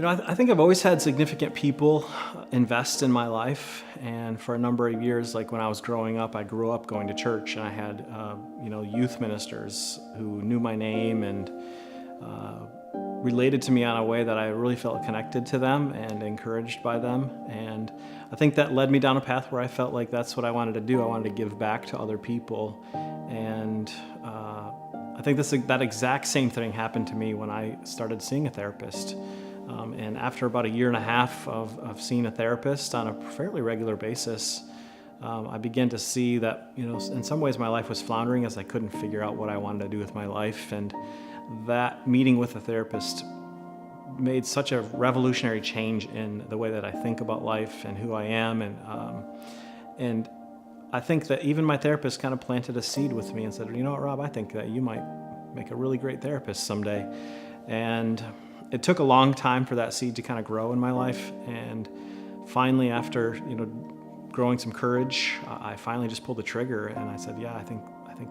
I think I've always had significant people invest in my life, and for a number of years, like when I was growing up, I grew up going to church, and I had, youth ministers who knew my name and related to me on a way that I really felt connected to them and encouraged by them. And I think that led me down a path where I felt like that's what I wanted to do. I wanted to give back to other people, and I think that exact same thing happened to me when I started seeing a therapist. And after about a year and a half of seeing a therapist on a fairly regular basis, I began to see that, in some ways my life was floundering as I couldn't figure out what I wanted to do with my life. And that meeting with a therapist made such a revolutionary change in the way that I think about life and who I am. And I think that even my therapist kind of planted a seed with me and said, you know what, Rob, I think that you might make a really great therapist someday. And it took a long time for that seed to kind of grow in my life. And finally, after, growing some courage, I finally just pulled the trigger and I said, yeah, I think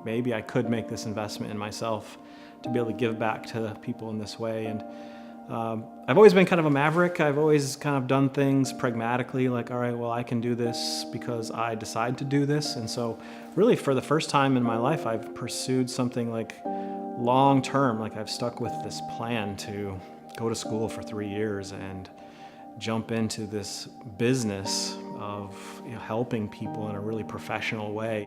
maybe I could make this investment in myself to be able to give back to people in this way. And I've always been kind of a maverick. I've always kind of done things pragmatically, like, all right, well, I can do this because I decide to do this. And so really for the first time in my life, I've pursued something like long term, like I've stuck with this plan to go to school for 3 years and jump into this business of helping people in a really professional way.